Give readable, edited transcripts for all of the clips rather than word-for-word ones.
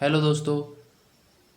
Hello दोस्तों,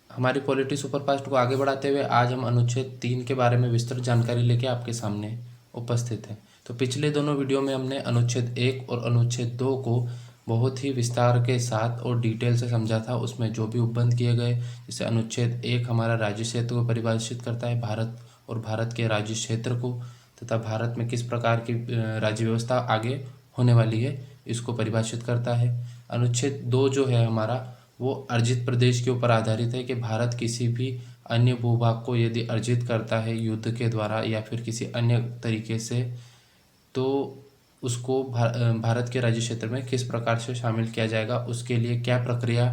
हमारी polity superfast को आगे बढ़ाते हुए आज हम अनुच्छेद 3 के बारे में विस्तृत जानकारी लेके आपके सामने उपस्थित हैं। तो पिछले दोनों वीडियो में हमने अनुच्छेद 1 और अनुच्छेद 2 को बहुत ही विस्तार के साथ और डिटेल से समझा था। उसमें जो भी उपबंध किए गए, जैसे अनुच्छेद 1 हमारा राज्य क्षेत्र को परिभाषित करता है, भारत और भारत के राज्य क्षेत्र को, तथा भारत में किस प्रकार की राज्य व्यवस्था आगे होने वाली है इसको परिभाषित करता है। अनुच्छेद 2 जो है हमारा, वो अर्जित प्रदेश के ऊपर आधारित है कि भारत किसी भी अन्य भूभाग को यदि अर्जित करता है युद्ध के द्वारा या फिर किसी अन्य तरीके से, तो उसको भारत के राज्य क्षेत्र में किस प्रकार से शामिल किया जाएगा, उसके लिए क्या प्रक्रिया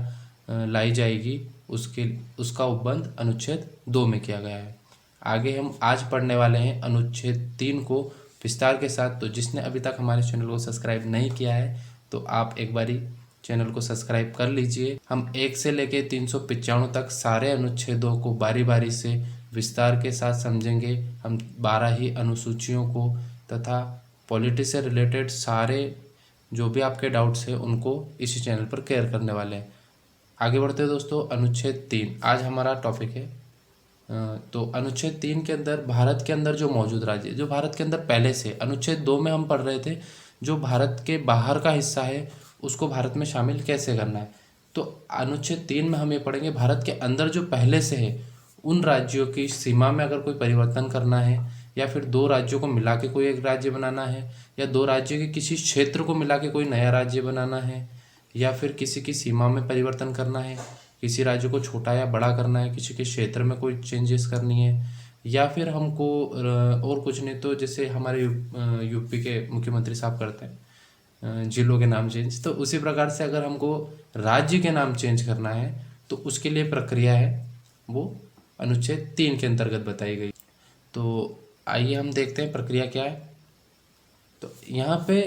लाई जाएगी, उसका उपबंध अनुच्छेद 2 में किया गया है। आगे हम आज पढ़ने वाले हैं अनुच्छेद 3 को विस्तार के साथ। तो जिसने अभी तक हमारे चैनल को सब्सक्राइब नहीं किया है तो आप एक बारी चैनल को सब्सक्राइब कर लीजिए। हम 1 से लेकर 395 तक सारे अनुच्छेदों को बारी बारी से विस्तार के साथ समझेंगे। हम 12 ही अनुसूचियों को तथा पॉलिटी से रिलेटेड सारे जो भी आपके डाउट्स हैं उनको इसी चैनल पर क्लियर करने वाले हैं। आगे बढ़ते हैं दोस्तों। अनुच्छेद 3 आज हमारा टॉपिक है। तो अनुच्छेद 3 के अंदर भारत के अंदर जो मौजूद राज्य, जो भारत के अंदर पहले से, अनुच्छेद 2 में हम पढ़ रहे थे जो भारत के बाहर का हिस्सा है उसको भारत में शामिल कैसे करना है। तो अनुच्छेद 3 में हम ये पढ़ेंगे भारत के अंदर जो पहले से है उन राज्यों की सीमा में अगर कोई परिवर्तन करना है, या फिर दो राज्यों को मिला के कोई एक राज्य बनाना है, या दो राज्यों के किसी क्षेत्र को मिला के कोई नया राज्य बनाना है, या फिर किसी की सीमा में परिवर्तन करना है, किसी राज्य को छोटा या बड़ा करना है, किसी के क्षेत्र में कोई चेंजेस करनी है, या फिर हमको और कुछ नहीं तो जैसे हमारे यूपी के मुख्यमंत्री साहब करते हैं जिलों के नाम चेंज, तो उसी प्रकार से अगर हमको राज्य के नाम चेंज करना है तो उसके लिए प्रक्रिया है वो अनुच्छेद 3 के अंतर्गत बताई गई। तो आइए हम देखते हैं प्रक्रिया क्या है। तो यहाँ पे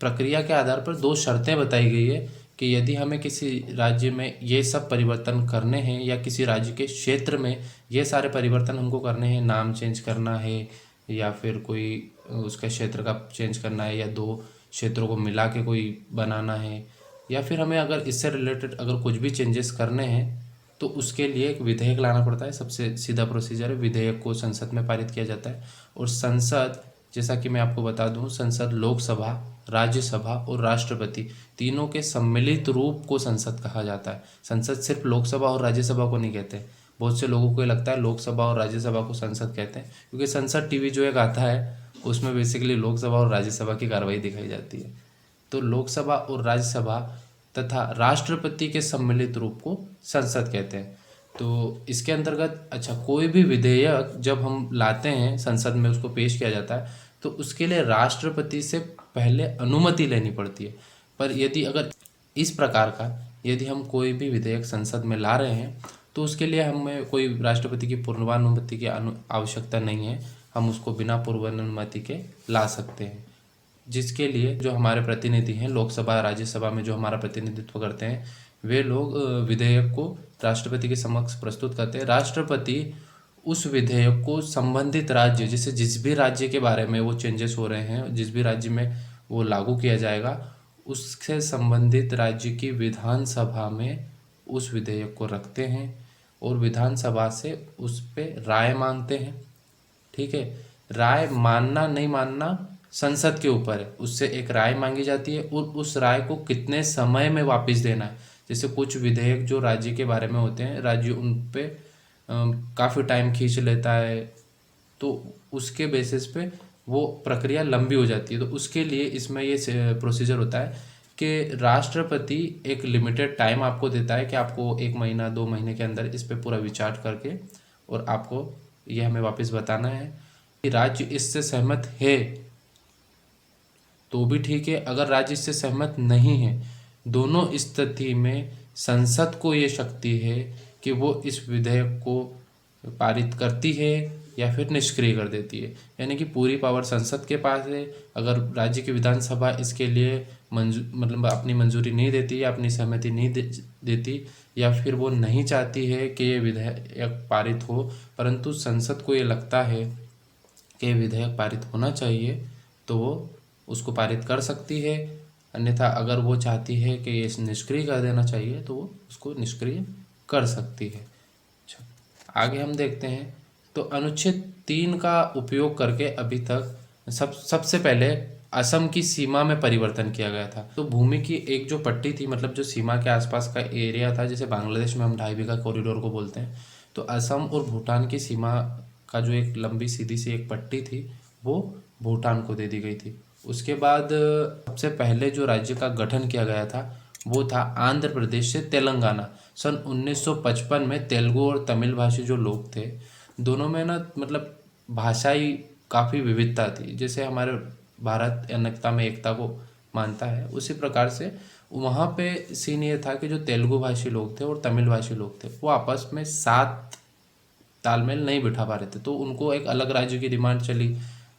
प्रक्रिया के आधार पर दो शर्तें बताई गई है कि यदि हमें किसी राज्य में ये सब परिवर्तन करने हैं या किसी राज्य के क्षेत्र में ये सारे परिवर्तन हमको करने हैं, नाम चेंज करना है या फिर कोई उसका क्षेत्र का चेंज करना है, या दो क्षेत्रों को मिला के कोई बनाना है, या फिर हमें अगर इससे रिलेटेड अगर कुछ भी चेंजेस करने हैं तो उसके लिए एक विधेयक लाना पड़ता है। सबसे सीधा प्रोसीजर है, विधेयक को संसद में पारित किया जाता है। और संसद, जैसा कि मैं आपको बता दूं, संसद लोकसभा, राज्यसभा और राष्ट्रपति तीनों के सम्मिलित रूप को संसद कहा जाता है। संसद सिर्फ लोकसभा और राज्यसभा को नहीं कहते। बहुत से लोगों को ये लगता है लोकसभा और राज्यसभा को संसद कहते हैं, क्योंकि संसद टीवी जो एक आता है उसमें बेसिकली लोकसभा और राज्यसभा की कार्रवाई दिखाई जाती है। तो लोकसभा और राज्यसभा तथा राष्ट्रपति के सम्मिलित रूप को संसद कहते हैं। तो इसके अंतर्गत कोई भी विधेयक जब हम लाते हैं संसद में, उसको पेश किया जाता है तो उसके लिए राष्ट्रपति से पहले अनुमति लेनी पड़ती है। पर यदि अगर इस प्रकार का यदि हम कोई भी विधेयक संसद में ला रहे हैं तो उसके लिए हमें कोई राष्ट्रपति की पूर्वानुमति की आवश्यकता नहीं है। हम उसको बिना पूर्वानुमति के ला सकते हैं, जिसके लिए जो हमारे प्रतिनिधि हैं लोकसभा राज्यसभा में जो हमारा प्रतिनिधित्व करते हैं वे लोग विधेयक को राष्ट्रपति के समक्ष प्रस्तुत करते हैं। राष्ट्रपति उस विधेयक को संबंधित राज्य, जैसे जिस भी राज्य के बारे में वो चेंजेस हो रहे हैं, जिस भी राज्य में वो लागू किया जाएगा, उससे संबंधित राज्य की विधानसभा में उस विधेयक को रखते हैं और विधानसभा से उस पर राय मांगते हैं। ठीक है, राय मानना नहीं मानना संसद के ऊपर है। उससे एक राय मांगी जाती है और उस राय को कितने समय में वापस देना है। जैसे कुछ विधेयक जो राज्य के बारे में होते हैं, राज्य उन पे काफ़ी टाइम खींच लेता है, तो उसके बेसिस पे वो प्रक्रिया लंबी हो जाती है। तो उसके लिए इसमें ये प्रोसीजर होता है कि राष्ट्रपति एक लिमिटेड टाइम आपको देता है कि आपको 1 महीना 2 महीने के अंदर इस पर पूरा विचार करके और आपको ये हमें वापस बताना है कि राज्य इससे सहमत है तो भी ठीक है, अगर राज्य इससे सहमत नहीं है, दोनों स्थिति में संसद को ये शक्ति है कि वो इस विधेयक को पारित करती है या फिर निष्क्रिय कर देती है। यानी कि पूरी पावर संसद के पास है। अगर राज्य की विधानसभा इसके लिए मतलब अपनी मंजूरी नहीं देती या अपनी सहमति नहीं देती, या फिर वो नहीं चाहती है कि ये विधेयक पारित हो, परंतु संसद को ये लगता है कि विधेयक पारित होना चाहिए, तो वो उसको पारित कर सकती है। अन्यथा अगर वो चाहती है कि ये निष्क्रिय कर देना चाहिए तो वो उसको निष्क्रिय कर सकती है। अच्छा, आगे हम देखते हैं। तो अनुच्छेद 3 का उपयोग करके अभी तक सबसे पहले असम की सीमा में परिवर्तन किया गया था। तो भूमि की एक जो पट्टी थी, मतलब जो सीमा के आसपास का एरिया था, जैसे बांग्लादेश में हम 2.5 बीघा कॉरिडोर को बोलते हैं, तो असम और भूटान की सीमा का जो एक लंबी सीधी सी एक पट्टी थी वो भूटान को दे दी गई थी। उसके बाद सबसे पहले जो राज्य का गठन किया गया था वो था आंध्र प्रदेश से तेलंगाना। सन 1955 में तेलुगु और तमिल भाषी जो लोग थे, दोनों में ना मतलब भाषाई काफ़ी विविधता थी। जैसे हमारे भारत अनेकता में एकता को मानता है, उसी प्रकार से वहाँ पे सीन ये था कि जो तेलुगु भाषी लोग थे और तमिल भाषी लोग थे वो आपस में साथ तालमेल नहीं बिठा पा रहे थे, तो उनको एक अलग राज्य की डिमांड चली।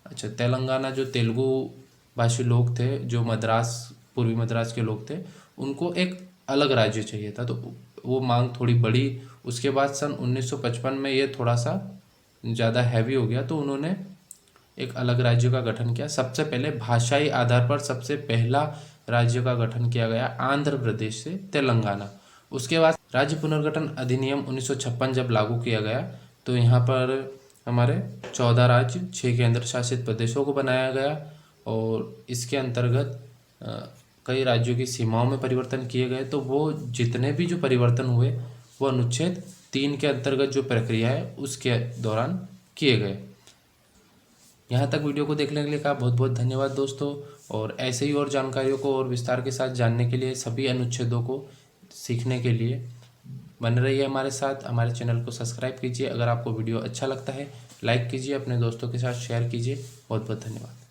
अच्छा, तेलंगाना जो तेलुगु भाषी लोग थे, जो मद्रास पूर्वी मद्रास के लोग थे, उनको एक अलग राज्य चाहिए था, तो वो मांग थोड़ी बड़ी। उसके बाद सन 1955 में ये थोड़ा सा ज़्यादा हैवी हो गया, तो उन्होंने एक अलग राज्य का गठन किया। सबसे पहले भाषाई आधार पर सबसे पहला राज्य का गठन किया गया आंध्र प्रदेश से तेलंगाना। उसके बाद राज्य पुनर्गठन अधिनियम 1956 जब लागू किया गया तो यहाँ पर हमारे 14 राज्य 6 केंद्र शासित प्रदेशों को बनाया गया और इसके अंतर्गत कई राज्यों की सीमाओं में परिवर्तन किए गए। तो वो जितने भी जो परिवर्तन हुए वो अनुच्छेद 3 के अंतर्गत जो प्रक्रिया है उसके दौरान किए गए। यहाँ तक वीडियो को देखने के लिए का बहुत बहुत धन्यवाद दोस्तों। और ऐसे ही और जानकारियों को और विस्तार के साथ जानने के लिए, सभी अनुच्छेदों को सीखने के लिए बने रहिए हमारे साथ। हमारे चैनल को सब्सक्राइब कीजिए। अगर आपको वीडियो अच्छा लगता है लाइक कीजिए, अपने दोस्तों के साथ शेयर कीजिए। बहुत बहुत धन्यवाद।